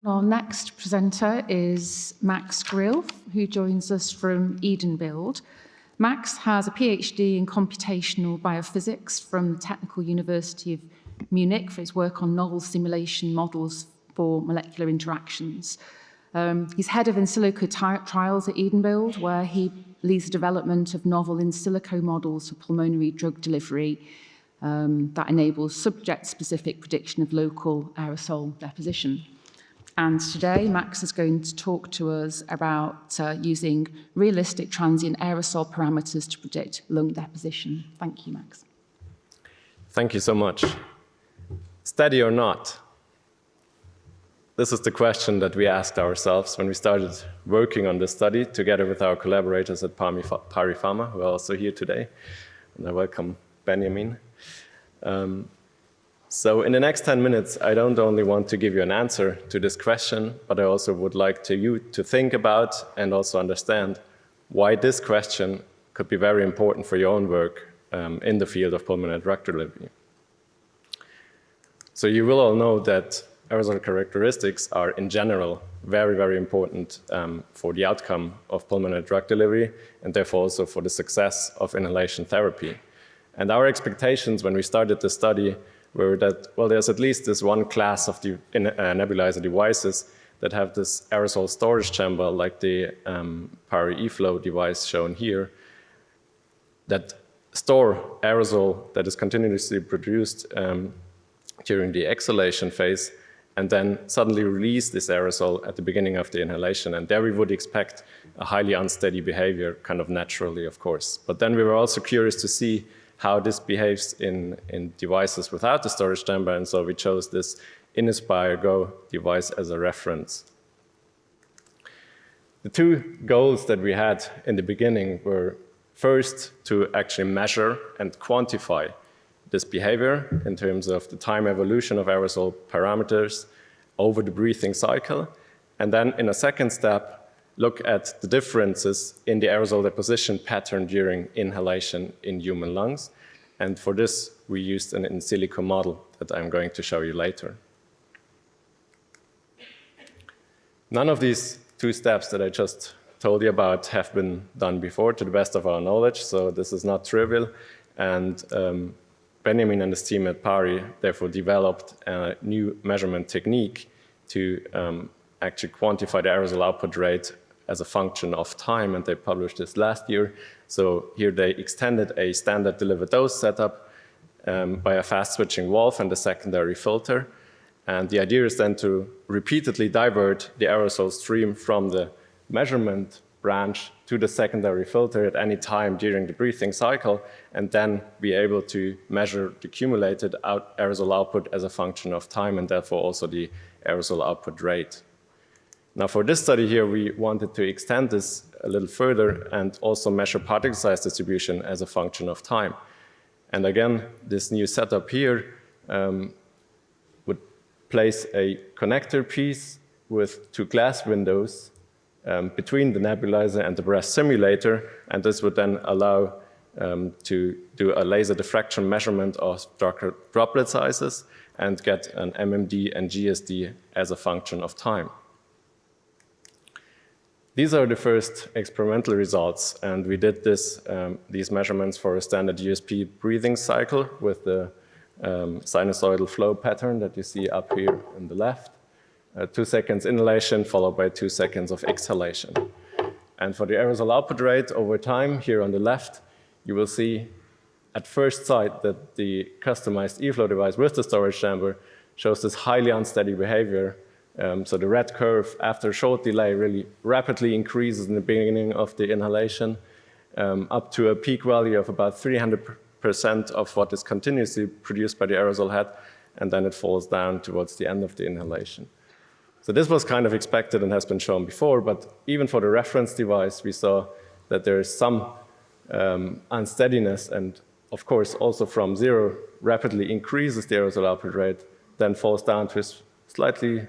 Our next presenter is Max Grill, who joins us from Ebenbuild. Max has a PhD in computational biophysics from the Technical University of Munich for his work on novel simulation models for molecular interactions. He's head of in silico trials at Ebenbuild, where he leads the development of novel in silico models for pulmonary drug delivery that enables subject-specific prediction of local aerosol deposition. And today, Max is going to talk to us about using realistic transient aerosol parameters to predict lung deposition. Thank you, Max. Thank you so much. Steady or not? This is the question that we asked ourselves when we started working on this study together with our collaborators at Pari Pharma, who are also here today. And I welcome Benjamin. So in the next 10 minutes, I don't only want to give you an answer to this question, but I also would like you to think about and also understand why this question could be very important for your own work in the field of pulmonary drug delivery. So you will all know that aerosol characteristics are in general very, very important for the outcome of pulmonary drug delivery and therefore also for the success of inhalation therapy. And our expectations when we started the study were that, well, there's at least this one class of the nebulizer devices that have this aerosol storage chamber, like the Pari eFlow device shown here, that store aerosol that is continuously produced during the exhalation phase, and then suddenly release this aerosol at the beginning of the inhalation. And there we would expect a highly unsteady behavior, kind of naturally, of course. But then we were also curious to see how this behaves in devices without the storage chamber, and so we chose this Inspire Go device as a reference. The two goals that we had in the beginning were first to actually measure and quantify this behavior in terms of the time evolution of aerosol parameters over the breathing cycle, and then in a second step, look at the differences in the aerosol deposition pattern during inhalation in human lungs. And for this, we used an in silico model that I'm going to show you later. None of these two steps that I just told you about have been done before, to the best of our knowledge, so this is not trivial. And Benjamin and his team at Pari therefore developed a new measurement technique to actually quantify the aerosol output rate as a function of time, and they published this last year. So here they extended a standard delivered dose setup by a fast switching valve and a secondary filter. And the idea is then to repeatedly divert the aerosol stream from the measurement branch to the secondary filter at any time during the breathing cycle, and then be able to measure the cumulated aerosol output as a function of time, and therefore also the aerosol output rate. Now for this study here, we wanted to extend this a little further and also measure particle size distribution as a function of time. And again, this new setup here would place a connector piece with two glass windows between the nebulizer and the breath simulator, and this would then allow to do a laser diffraction measurement of droplet sizes and get an MMD and GSD as a function of time. These are the first experimental results, and we did these measurements for a standard USP breathing cycle with the sinusoidal flow pattern that you see up here on the left. 2 seconds inhalation followed by 2 seconds of exhalation. And for the aerosol output rate over time, here on the left, you will see at first sight that the customized eFlow device with the storage chamber shows this highly unsteady behavior. So the red curve, after a short delay, really rapidly increases in the beginning of the inhalation, up to a peak value of about 300% of what is continuously produced by the aerosol head, and then it falls down towards the end of the inhalation. So this was kind of expected and has been shown before, but even for the reference device, we saw that there is some unsteadiness, and of course also from zero rapidly increases the aerosol output rate, then falls down to a slightly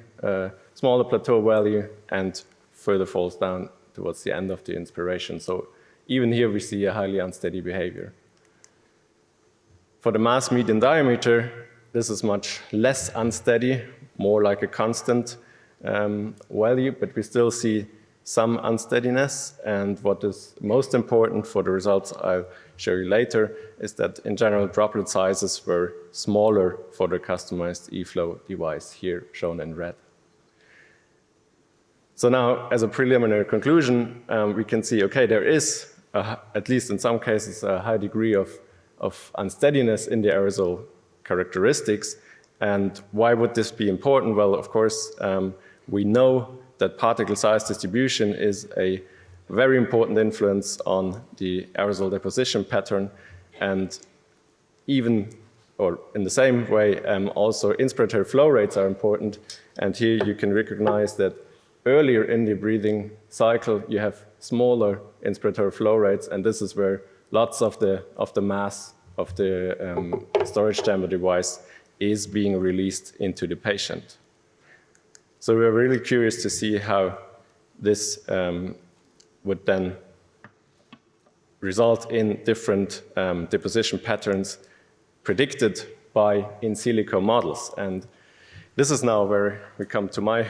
smaller plateau value and further falls down towards the end of the inspiration. So even here we see a highly unsteady behavior. For the mass median diameter, this is much less unsteady, more like a constant value, but we still see some unsteadiness. And what is most important for the results I'll show you later is that in general, droplet sizes were smaller for the customized eFlow device, here shown in red. So now, as a preliminary conclusion, we can see, okay, there is, at least in some cases, a high degree of unsteadiness in the aerosol characteristics. And why would this be important? Well, of course, we know that particle size distribution is a very important influence on the aerosol deposition pattern. And even, or in the same way, also inspiratory flow rates are important. And here you can recognize that earlier in the breathing cycle, you have smaller inspiratory flow rates, and this is where lots of the mass of the storage chamber device is being released into the patient. So we're really curious to see how this would then result in different deposition patterns predicted by in silico models. And this is now where we come to my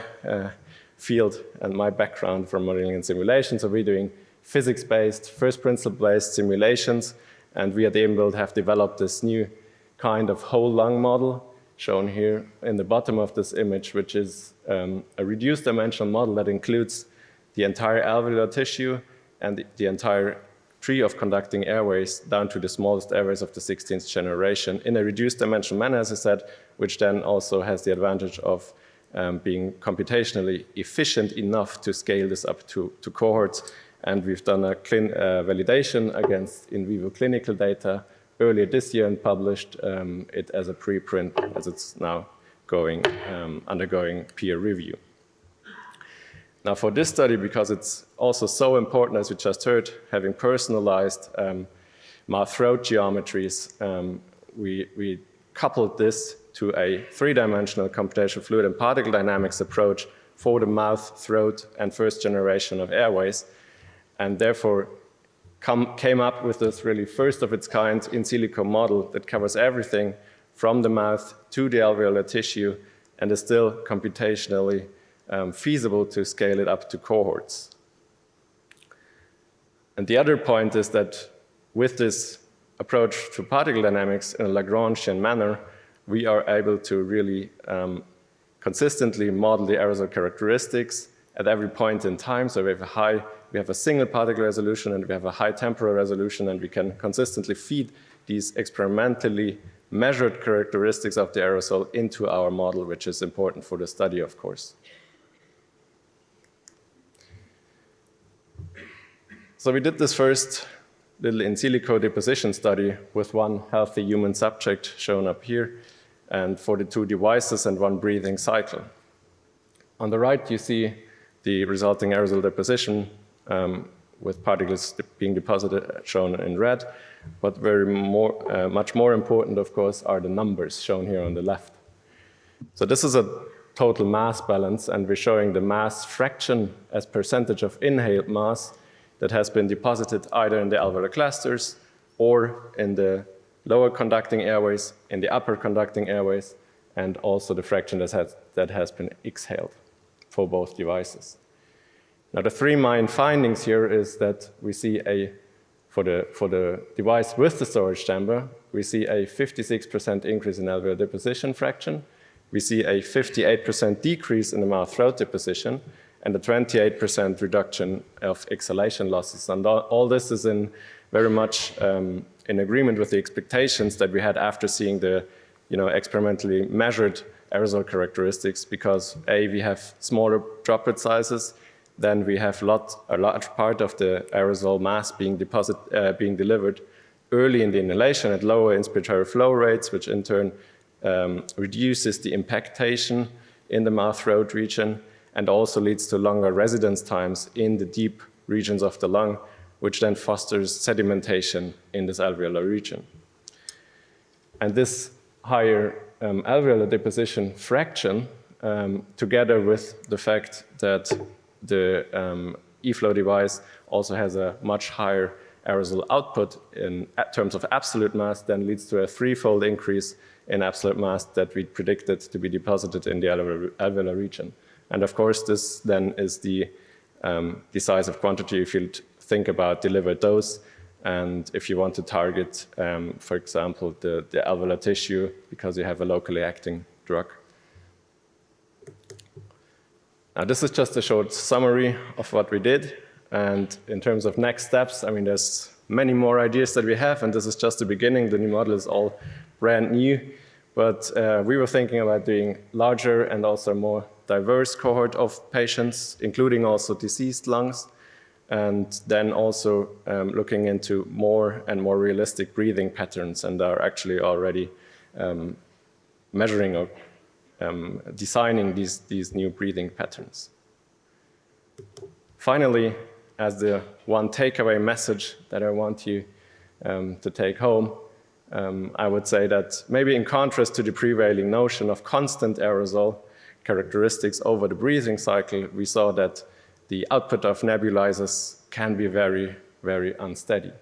field and my background from modeling and simulation. So we're doing physics-based, first principle-based simulations, and we at Ebenbuild have developed this new kind of whole lung model shown here in the bottom of this image, which is a reduced dimensional model that includes the entire alveolar tissue and the entire tree of conducting airways down to the smallest airways of the 16th generation in a reduced dimensional manner, as I said, which then also has the advantage of being computationally efficient enough to scale this up to cohorts. And we've done a validation against in vivo clinical data earlier this year and published it as a preprint, as it's now undergoing peer review. Now for this study, because it's also so important, as we just heard, having personalized mouth throat geometries, we coupled this to a three-dimensional computational fluid and particle dynamics approach for the mouth, throat, and first generation of airways, and therefore came up with this really first of its kind in silico model that covers everything from the mouth to the alveolar tissue and is still computationally feasible to scale it up to cohorts. And the other point is that with this approach to particle dynamics in a Lagrangian manner, we are able to really consistently model the aerosol characteristics at every point in time. So we have a single particle resolution and we have a high temporal resolution, and we can consistently feed these experimentally measured characteristics of the aerosol into our model, which is important for the study, of course. So we did this first little in silico deposition study with one healthy human subject shown up here, and 42 devices and one breathing cycle. On the right, you see the resulting aerosol deposition with particles being deposited shown in red, but much more important, of course, are the numbers shown here on the left. So this is a total mass balance, and we're showing the mass fraction as percentage of inhaled mass that has been deposited either in the alveolar clusters or in the lower conducting airways, in the upper conducting airways, and also the fraction that has been exhaled for both devices. Now, the three main findings here is that we see for the device with the storage chamber, we see a 56% increase in alveolar deposition fraction. We see a 58% decrease in the mouth-throat deposition, and a 28% reduction of exhalation losses. And all this is very much in agreement with the expectations that we had after seeing the experimentally measured aerosol characteristics, because we have smaller droplet sizes, then we have a large part of the aerosol mass being delivered early in the inhalation at lower inspiratory flow rates, which in turn reduces the impactation in the mouth-throat region, and also leads to longer residence times in the deep regions of the lung, which then fosters sedimentation in this alveolar region. And this higher alveolar deposition fraction, together with the fact that the eFlow device also has a much higher aerosol output in terms of absolute mass, then leads to a threefold increase in absolute mass that we predicted to be deposited in the alveolar region. And of course, this then is the decisive quantity if you think about delivered dose. And if you want to target, for example, the alveolar tissue because you have a locally acting drug. Now, this is just a short summary of what we did. And in terms of next steps, I mean, there's many more ideas that we have, and this is just the beginning. The new model is all brand new. But we were thinking about doing larger and also more diverse cohort of patients, including also diseased lungs. And then also looking into more and more realistic breathing patterns, and are actually already measuring or designing these new breathing patterns. Finally, as the one takeaway message that I want you to take home, I would say that maybe in contrast to the prevailing notion of constant aerosol characteristics over the breathing cycle, we saw that the output of nebulizers can be very, very unsteady.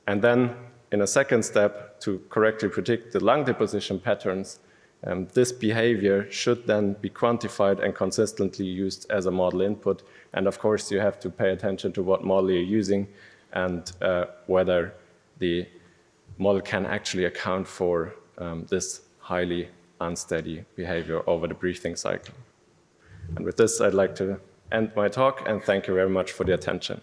And then, in a second step, to correctly predict the lung deposition patterns, this behavior should then be quantified and consistently used as a model input. And of course, you have to pay attention to what model you're using and whether the model can actually account for this highly unsteady behavior over the breathing cycle. And with this, I'd like to end my talk, and thank you very much for the attention.